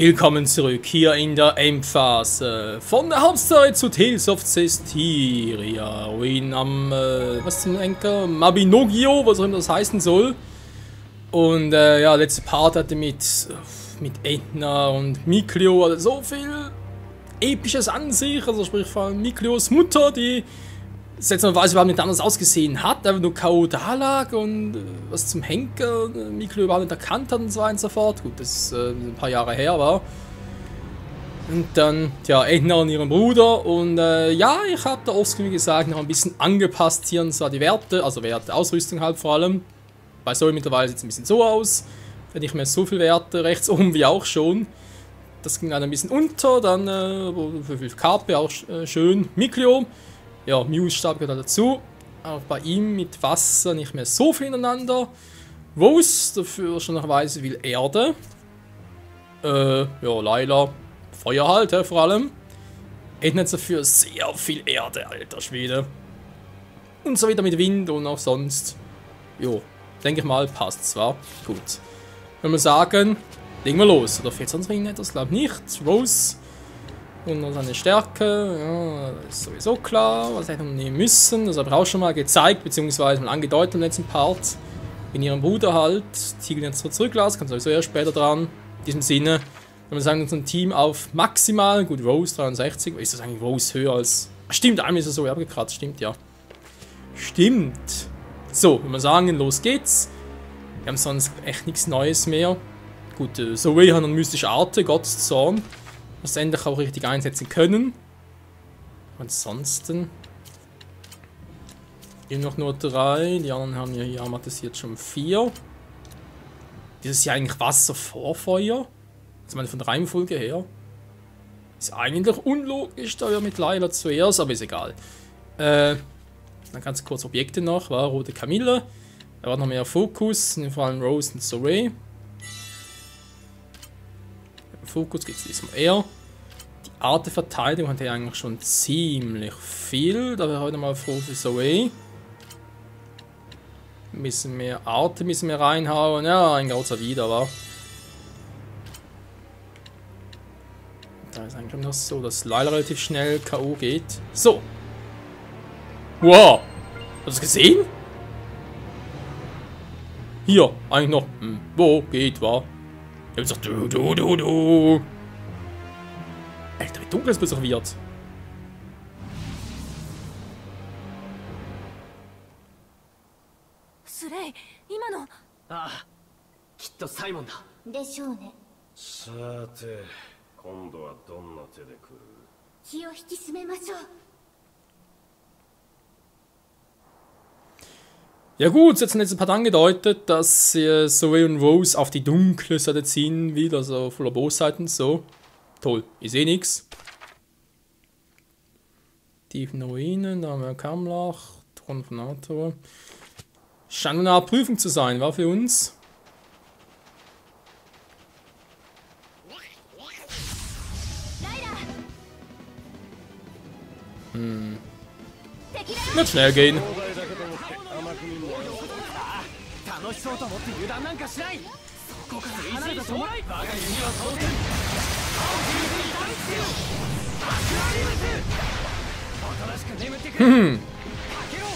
Willkommen zurück hier in der Endphase von der Hauptstory zu Tales of Zestiria. Ruin am, was zum Henker? Mabinogio, was auch immer das heißen soll. Und ja, letzte Part hatte mit Etna und Mikleo also so viel Episches an sich. Also sprich von Mikleos Mutter, die seltsamerweise überhaupt nicht anders ausgesehen hat, einfach nur K.O. da lag und was zum Henker Mikleo überhaupt nicht erkannt hat und so weiter und so fort. Gut, das ein paar Jahre her war. Und dann, ja, Etna und ihren Bruder und ja, ich habe da Oscar, wie gesagt, noch ein bisschen angepasst hier und zwar die Werte, also Werte, Ausrüstung halt vor allem. Bei Zoe mittlerweile sieht es ein bisschen so aus, nicht mehr so viele Werte, rechts oben wie auch schon. Das ging leider ein bisschen unter, dann für 5 KP auch schön. Mikleo. Ja, Muse-Stab gehört dazu. Auch bei ihm mit Wasser nicht mehr so viel ineinander. Rose, dafür schon noch Weise viel Erde. Ja, Layla, Feuer halt, vor allem. Etna dafür sehr viel Erde, alter Schwede. Und so wieder mit Wind und auch sonst. Jo, denke ich mal, passt zwar. Gut. Wenn wir sagen, legen wir los. Oder fehlt sonst irgendetwas? Glaube nicht. Rose. Und noch seine Stärke, ja, das ist sowieso klar, was hätten wir nehmen müssen. Das habe ich auch schon mal gezeigt, beziehungsweise mal angedeutet im letzten Part. In ihrem Bruder halt, Ziegel jetzt zurücklassen, kann sowieso erst später dran. In diesem Sinne, wenn wir sagen, unser Team auf maximal, gut, Rose 63, ist das eigentlich Rose höher als. Stimmt, einmal ist er so abgekratzt, stimmt ja. Stimmt. So, wenn wir sagen, los geht's. Wir haben sonst echt nichts Neues mehr. Gut, Zoe hat eine mystische Arte, Gottes Zorn. Was endlich auch richtig einsetzen können. Ansonsten. Hier noch nur 3. Die anderen haben ja hier amatisiert schon 4. Dieses hier eigentlich Wasser vor Feuer. Also meine von der Reihenfolge her. Ist eigentlich unlogisch, da wir mit Layla zuerst, aber ist egal. Dann ganz kurz Objekte noch. War rote Kamille. Da war noch mehr Fokus, vor allem Rose und Zoe. Fokus gibt es diesmal eher. Die Art der Verteidigung hat ja eigentlich schon ziemlich viel. Da wäre heute mal froh für Zoe. Ein bisschen mehr Arte müssen wir reinhauen. Ja, ein großer wieder, war. Da ist eigentlich noch so, dass Layla relativ schnell K.O. geht. So. Wow. Hast du es gesehen? Hier, eigentlich noch. Wo geht, war? Ich hab gesagt, du. Alter, wie dunkel es plötzlich wird. Slay, 今の。ああ、きっとサイモンだ。でしょうね。さて、今度はどんな手で来る？気を引き締めましょう。 Ja gut, es hat in letzten Part angedeutet, dass Zoe und Rose auf die dunkle Seite ziehen will, also voller Bosheit und so. Toll, ich sehe nichts. Tiefen Ruinen, da haben wir Kamlach, Thron von Arthur. Scheint eine Art Prüfung zu sein, war für uns. Wird schnell gehen.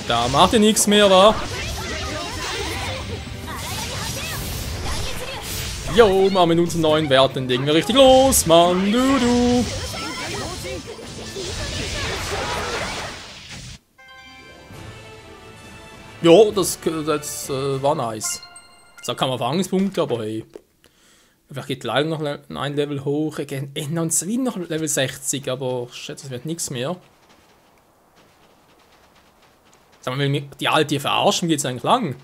Da macht ihr nichts mehr, wa? Jo, mal mit unseren neuen Werten legen wir richtig los, Mann, du. Jo, das war nice. So kann man Erfahrungspunkte, aber hey. Vielleicht geht leider noch ein Level hoch. Etna und Zoe noch Level 60, aber ich schätze, es wird nichts mehr. Sag mal, will mich die Alte hier verarschen, geht's eigentlich lang?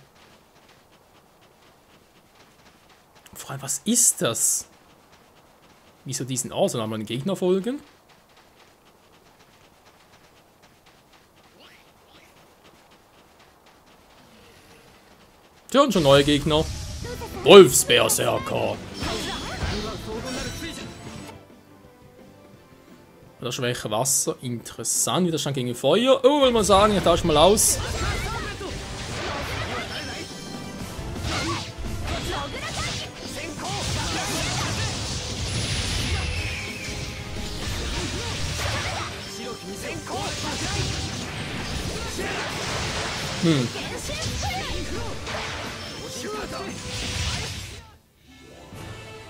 Vor allem, was ist das? Wieso diesen Ort? Sollen wir einen Gegner folgen? Tja, und schon neue Gegner. Wolfsberserker. Oder schwäche Wasser. Interessant. Widerstand gegen Feuer. Oh, will man sagen, ich tausche mal aus.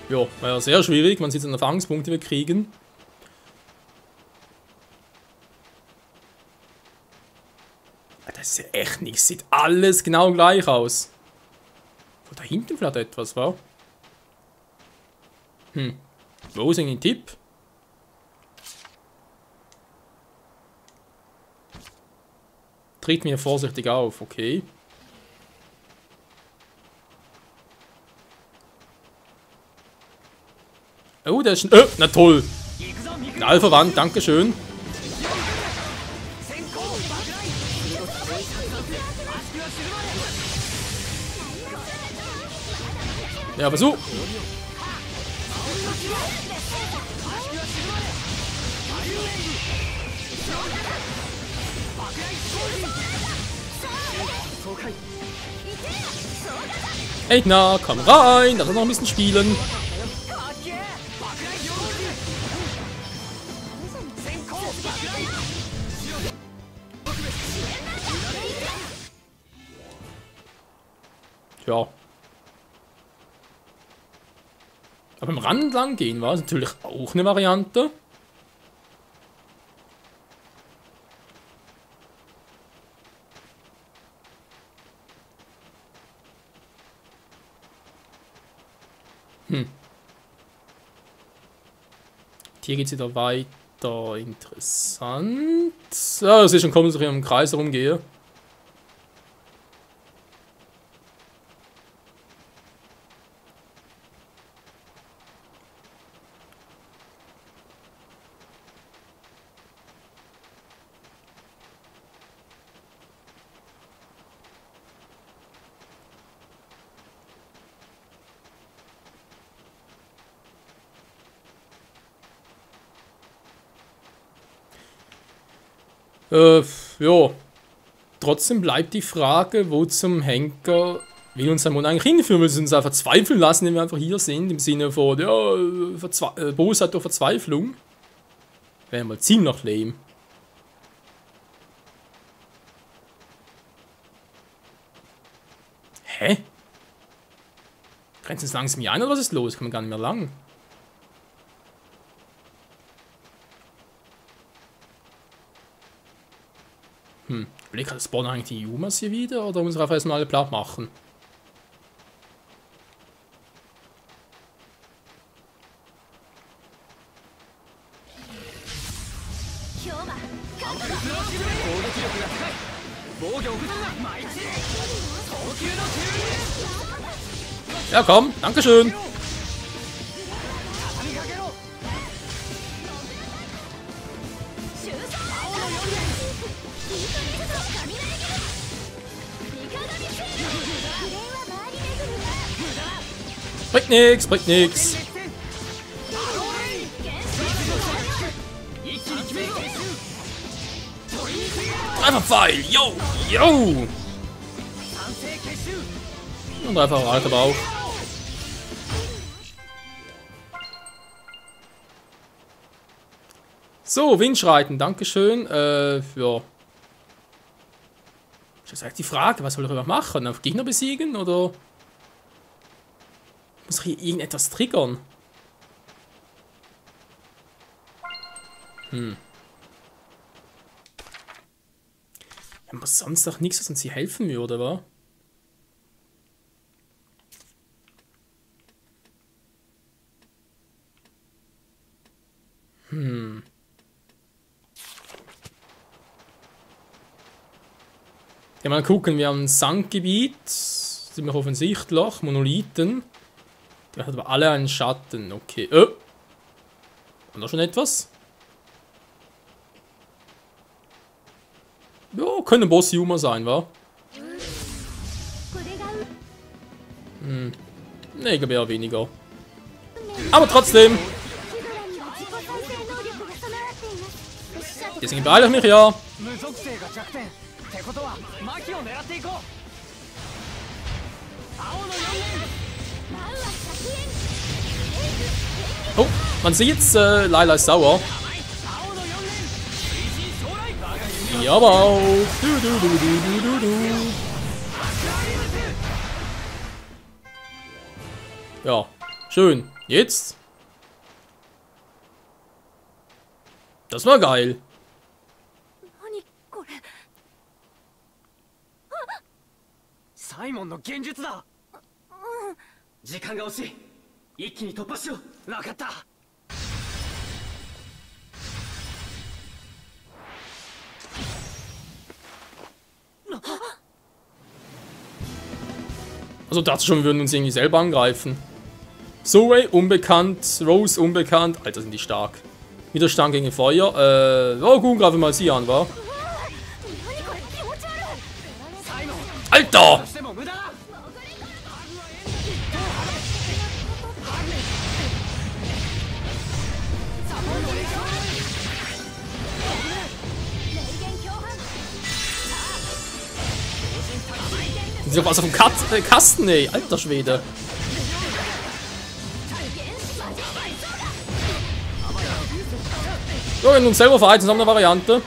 Ja, war ja sehr schwierig. Man sieht an Erfahrungspunkte, wir kriegen. Das ist ja echt nichts. Sieht alles genau gleich aus. Oh, da hinten vielleicht etwas, wa? Wo ist ein Tipp? Tritt mir vorsichtig auf, okay. Oh, der ist ein... na toll! Ein Allverwandt, dankeschön. Ja, aber so. Hey, na, komm rein, lass uns noch ein bisschen spielen. Ja. Aber im Rand lang gehen war natürlich auch eine Variante. Hier geht es wieder weiter. Interessant. Ja, das ist schon kommen, dass ich im Kreis herumgehe. Ja. Trotzdem bleibt die Frage, wo zum Henker will uns der Mond eigentlich hinführen? Will sie uns einfach verzweifeln lassen, wenn wir einfach hier sind? Im Sinne von, ja, Bosheit durch Verzweiflung. Wäre mal ziemlich lame. Hä? Grenzen es langsam hier ein oder was ist los? Kann man gar nicht mehr lang. Blick, spawnen eigentlich die Yumas hier wieder oder muss ich einfach erstmal alle platt machen? Ja komm, dankeschön. Bringt nix, bringt nix. Einfach Pfeil, yo, yo. Und einfach alter Bauch. So, Windschreiten, dankeschön. Ja. Das ist eigentlich die Frage, was soll ich machen? Auf Gegner besiegen oder muss ich hier irgendetwas triggern? Wir haben sonst noch nichts, was uns hier helfen würde, wa? Ja, mal gucken, wir haben ein Sandgebiet, ziemlich offensichtlich, Monolithen. Der hat aber alle einen Schatten, okay. Und da schon etwas? Ja, können Boss Yuma sein, wa? Ne, ich glaube eher weniger. Aber trotzdem! Deswegen beeile ich mich, ja. Oh, man sieht's, Laila ist sauer. Mir aber auch. Du. Ja, schön. Jetzt? Das war geil. 何これ。サイモンの幻術だ。時間が惜しい。一気に突破しよう。分かった。 Also dachte schon, wir würden uns irgendwie selber angreifen. Zoe, unbekannt. Rose, unbekannt. Alter, sind die stark. Widerstand gegen Feuer. Oh gut, greifen wir mal sie an, wa? 何これ気持ち悪い。 Alter! しても無駄だ。 Die sind doch was auf dem Kasten, ey. Alter Schwede. So, wenn wir uns selber verhalten, haben wir eine Variante.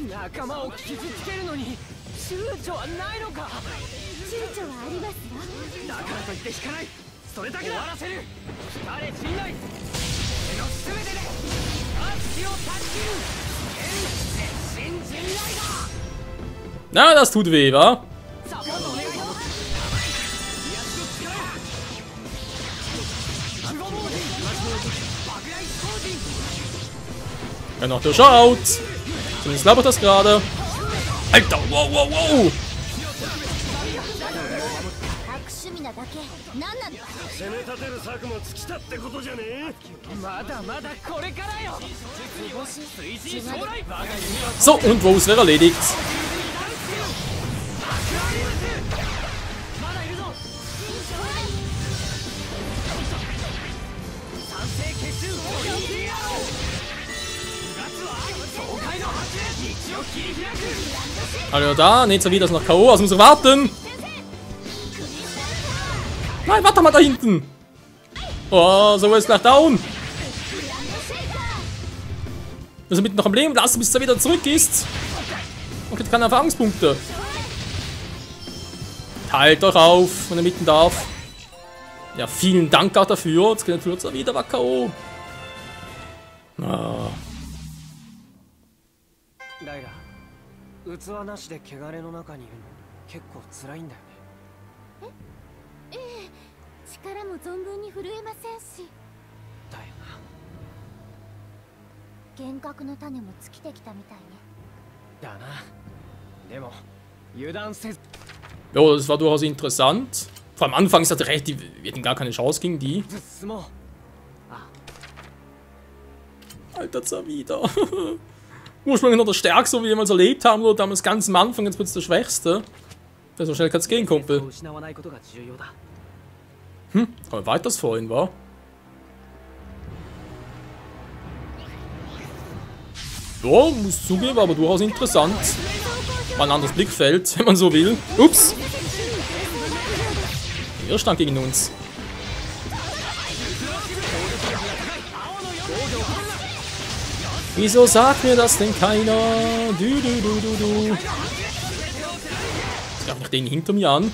仲間を傷つけるのに躊躇はないのか。躊躇はありますわ。だからといって引かない。それだけだ。終わらせる。誰陣内。手のすべてで悪を断ち切る。全身陣内だ。 Na, das tut weh, wa? Ja, noch durchschaut. Zumindest labert das gerade. Alter, wow, wow, wow. 悪趣味なだけ。何なの。攻め立てる策も尽きたってことじゃねえ。まだまだこれからよ。推進将来。 So, und Rose wäre erledigt. Also da, Netzer wieder ist noch K.O., also muss er warten. Nein, warte mal da hinten. Oh, so ist gleich down. Wir sind mitten noch am Leben lassen, bis er wieder zurück ist. Und kriegt keine Erfahrungspunkte. Teilt euch auf, wenn er mitten darf. Ja, vielen Dank auch dafür. Jetzt geht er wieder war K.O. Ah. ライラ、器なしで汚れの中にいるの結構辛いんだよね。ええ。力も存分に振るえませんし。だよ幻覚の種も尽きてきたみたいね。な。だな。でも油断せず。 Ja, das war durchaus interessant. Vor allem anfangs hatte recht, wir hatten gar keine Chance gegen die. Alter, zwar wieder. Ursprünglich noch der Stärkste, wie wir jemals erlebt haben, oder damals ganz am Anfang, jetzt wird es der Schwächste. Der so schnell kann es gehen, Kumpel. Aber weit das vorhin war. Ja, muss zugeben, war aber durchaus interessant. War ein anderes Blickfeld, wenn man so will. Ups! Widerstand gegen uns. Wieso sagt mir das denn keiner? Du. Jetzt greift noch den hinter mir an.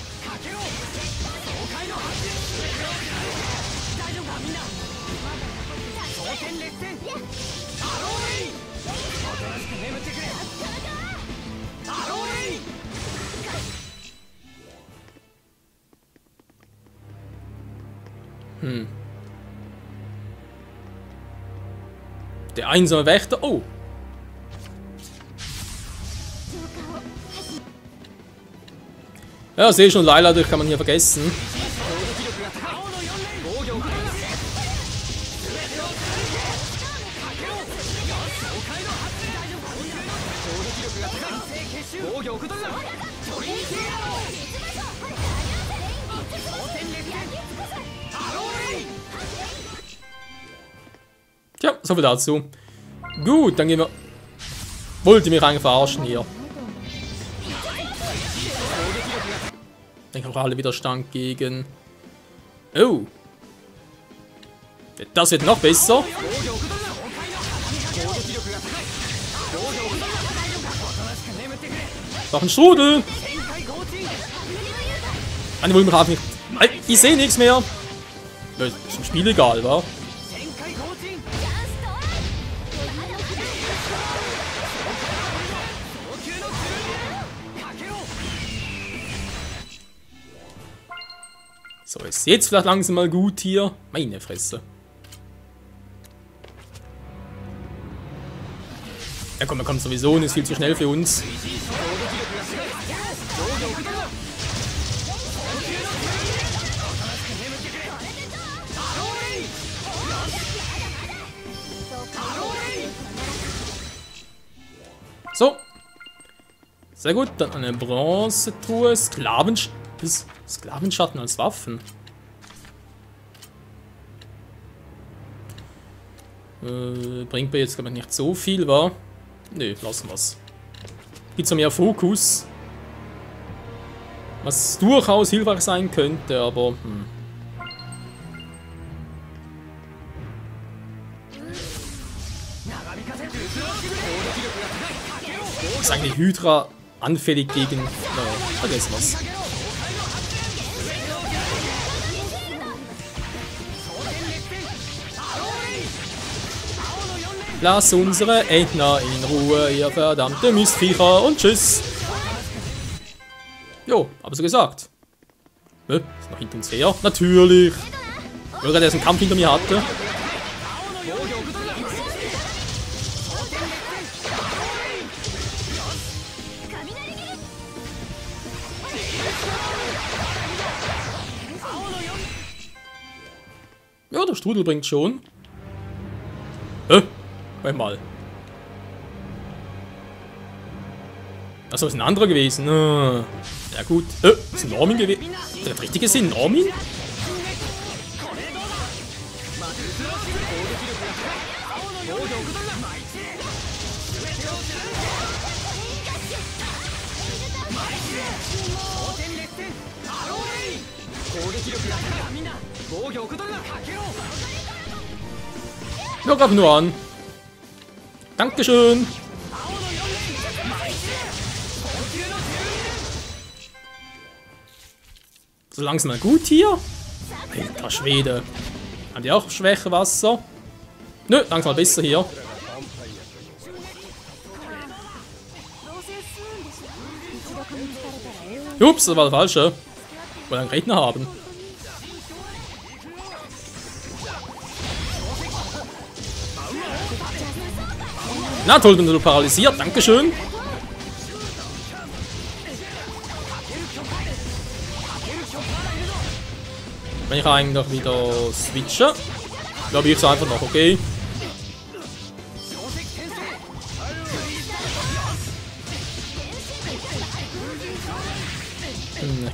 Der einsame Wächter. Oh. Ja, sehe schon, Laila, das kann man hier vergessen. Tja, soviel dazu. Gut, dann gehen wir. Wollt ihr mich eigentlich verarschen hier? Ich habe auch alle Widerstand gegen. Oh. Das wird noch besser. Mach einen Strudel! Eine wollen wir nicht. Ich sehe nichts mehr! Ja, ist im Spiel egal, wa? So, ist jetzt vielleicht langsam mal gut hier. Meine Fresse. Ja komm, er kommt sowieso und ist viel zu schnell für uns. So. Sehr gut, dann eine Bronzetruhe. Sklavenschatten als Waffen. Bringt mir jetzt, glaube ich, nicht so viel, wa? Nö, lassen wir's. Gibt so mehr Fokus. Was durchaus hilfreich sein könnte, aber. Ist eigentlich Hydra anfällig gegen. Vergessen wir's. Lass unsere Entner in Ruhe, ihr verdammte Mistviecher, und tschüss. Jo, aber so gesagt. Ist noch hinter uns her? Natürlich. Weil er einen Kampf hinter mir hatte. Ja, der Strudel bringt schon. Mal. Achso, ist ein anderer gewesen. Ja gut. Ist ein Normin gewesen. Ist das richtig gesehen? Normin? Ja, greif nur an. Dankeschön. So langsam mal gut hier. Alter Schwede. Haben die auch schwäche Wasser? Nö, langsam mal besser hier. Ups, das war der falsche. Wollen einen Redner haben. Na toll, bin du paralysiert, dankeschön. Wenn ich eigentlich wieder switche, glaube ich es einfach noch, okay.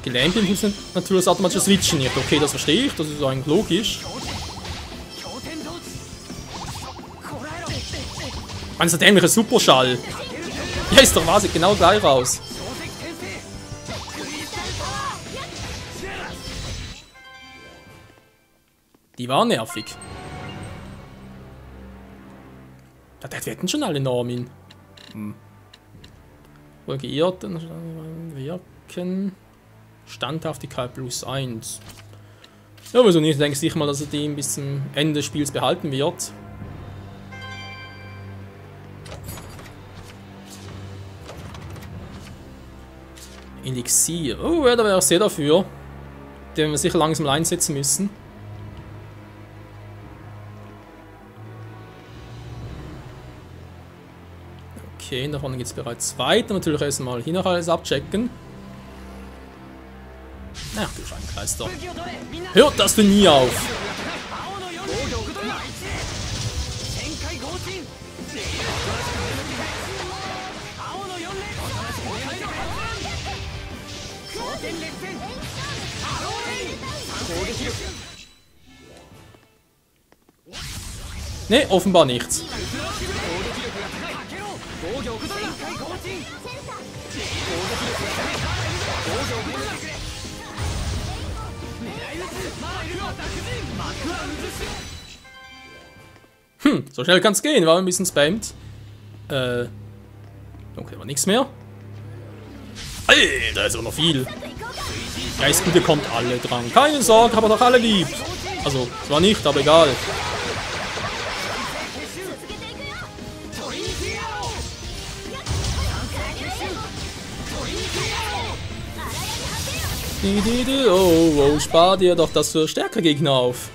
Gelähmt bin, ist natürlich das automatische Switchen nicht. Okay, das verstehe ich, das ist eigentlich logisch. Man ist der dämliche Superschall. Ja, ist doch was, genau gleich raus. Die war nervig. Wir hätten schon alle Normin. Geirrt, wirken. Standhaftigkeit +1. Ja, wieso nicht? Denke ich mal, dass er die bis zum Ende des Spiels behalten wird. Elixier. Oh, ja, da wäre ich sehr dafür. Den wir sicher langsam einsetzen müssen. Okay, da vorne geht es bereits weiter. Natürlich erstmal hier noch alles abchecken. Ach du Scheinkleister. Hört das denn nie auf? Ne, offenbar nichts. So schnell kann's gehen, war ein bisschen spammt. Okay, war nichts mehr. Alter, ist auch noch viel. Geistgüte kommt alle dran. Keine Sorge, aber doch alle lieb. Also, zwar nicht, aber egal. Oh, spar dir doch das für stärkere Gegner auf.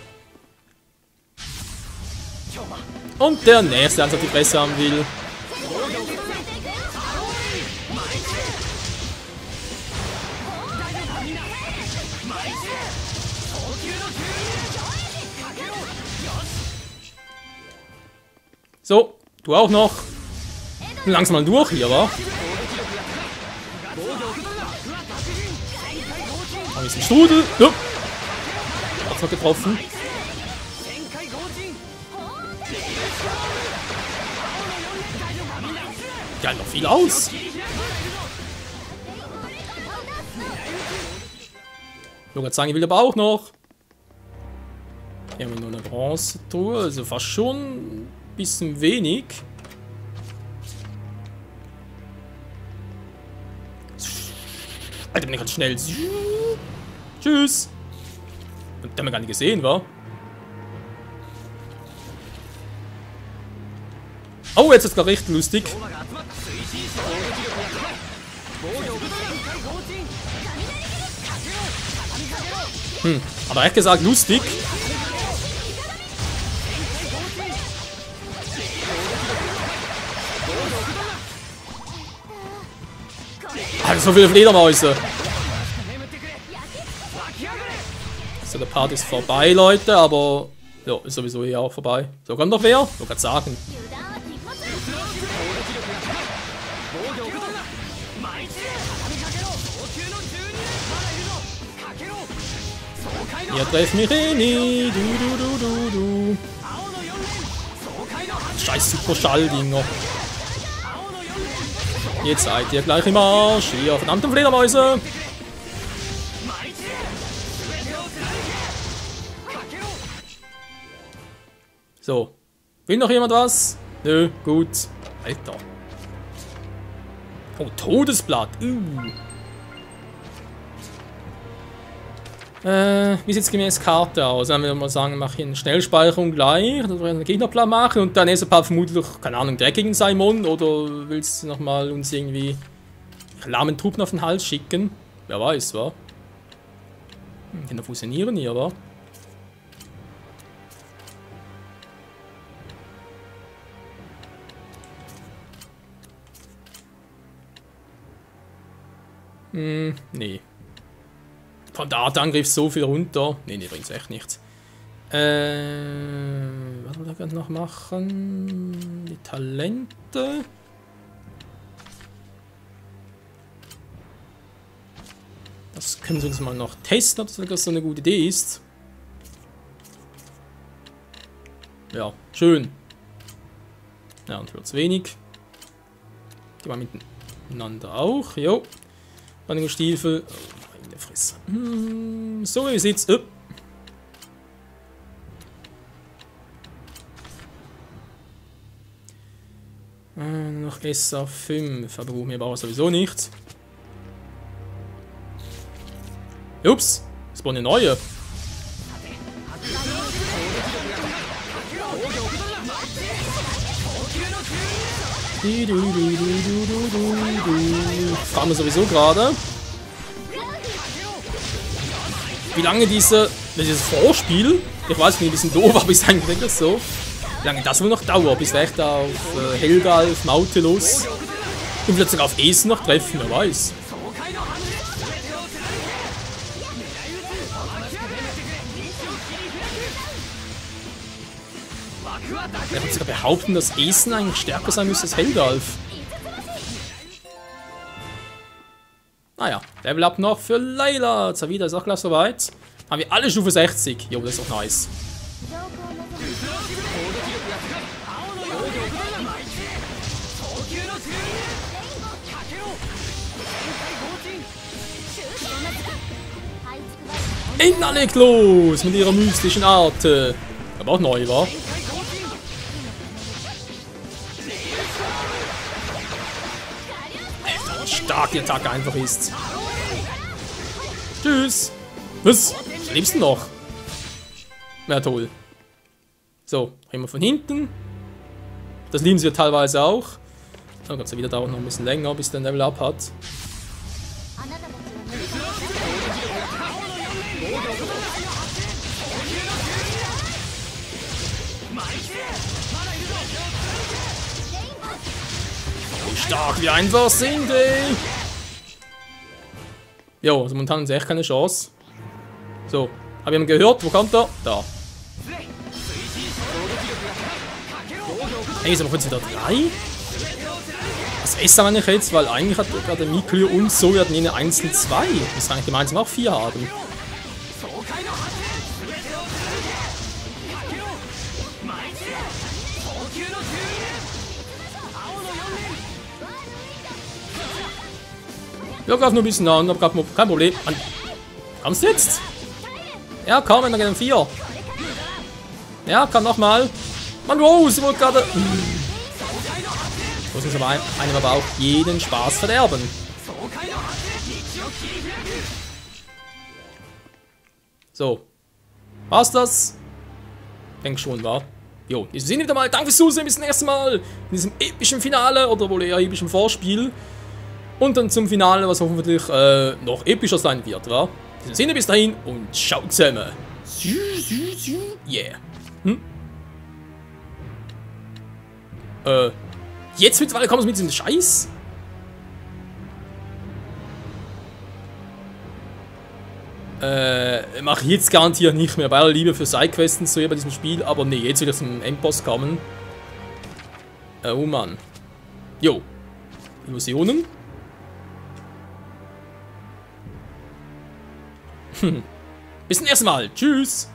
Und der nächste, der uns auf die Fresse haben will. So, du auch noch. Langsam mal durch hier, wa? Ein bisschen Strudel. Ja. Hat's noch getroffen. Ja, noch viel aus. Ich wollte gerade sagen, ich will aber auch noch. Hier haben wir nur eine Bronze-Truhe, also fast schon ein bisschen wenig. Alter, bin ich ganz schnell. Tschüss. Und der haben wir gar nicht gesehen, wa? Oh, jetzt ist es gerade recht lustig. Aber ehrlich gesagt lustig. Alter, so viele Fledermäuse. So, der Part ist vorbei, Leute, aber ja, ist sowieso hier auch vorbei. So, kommt noch wer? Ich wollte gerade sagen. Ihr trefft mich eh nie. Du. Scheiß Super-Schall-Dinger. Jetzt seid ihr gleich im Arsch. Ihr verdammten Fledermäuse. So. Will noch jemand was? Nö, gut. Alter. Oh, Todesblatt. Wie sieht es gemäß Karte aus? Dann würde man sagen, mache ich eine Schnellspeicherung gleich, dann einen Gegnerplan machen und dann nächste Part vermutlich, keine Ahnung, dreckigen Simon oder willst du nochmal uns irgendwie lahmen Truppen auf den Hals schicken? Wer weiß, wa? Können fusionieren hier, wa? Nee. Von der Art Angriff so viel runter. Nee, bringt echt nichts. Was will ich gerade noch machen? Die Talente. Das können wir uns mal noch testen, ob das so eine gute Idee ist. Ja, schön. Ja, und wird's wenig. Die mal miteinander auch. Jo. Stiefel. Fresse. So, wie sieht's? Noch SA5. Aber brauchen wir aber auch sowieso nicht. Ups. Es braucht eine neue. Fahren wir sowieso gerade. Wie lange dieses Vorspiel, ich weiß nicht, ein bisschen doof, aber ist eigentlich wirklich so, wie lange das wohl noch dauert, bis wir echt auf Helgalf, Nautilus und plötzlich auf Essen noch treffen, wer weiß. Ich würde sogar behaupten, dass Essen eigentlich stärker sein müsste als Helgalf. Naja, Level Up noch für Layla. Zavida ist auch gleich soweit. Haben wir alle Stufe 60. Jo, das ist doch nice. Inna legt los mit ihrer mystischen Art. Aber auch neu, war. stark die Attacke einfach ist. Tschüss. Was? Lebst du noch? Na toll. So, immer von hinten. Das lieben sie teilweise auch. Dann kann es ja wieder dauern, noch ein bisschen länger, bis der ein Level Up hat. Wie stark wir einfach sind, ey! Jo, also momentan haben sie echt keine Chance. So, hab jemand gehört? Wo kommt er? Da. Hey, ist aber kurz wieder 3? Das ist aber nicht jetzt, weil eigentlich hat gerade Mikleo und Zoe hatten eine einzeln 2. Das kann ich gemeinsam auch 4 haben. Ja, greif nur ein bisschen an, aber kein Problem. Kommst du jetzt? Ja, komm, dann gehen 4. Ja, komm nochmal. Mann, wow, sie wurde gerade. Muss uns aber einem aber auch jeden Spaß verderben. So. War's das? Denk schon, war. Jo, in diesem Sinne wieder mal. Danke fürs Zusehen, bis zum nächsten Mal. In diesem epischen Finale oder wohl eher epischen Vorspiel. Und dann zum Finale, was hoffentlich noch epischer sein wird, wa? In diesem Sinne, bis dahin und ciao zusammen. Yeah. Jetzt mittlerweile kommen wir mit diesem Scheiß? Mach ich jetzt garantiert nicht mehr, bei aller Liebe für Sidequests so bei diesem Spiel, aber nee, jetzt wieder zum Endboss kommen. Oh Mann. Jo. Illusionen. Bis zum nächsten Mal. Tschüss.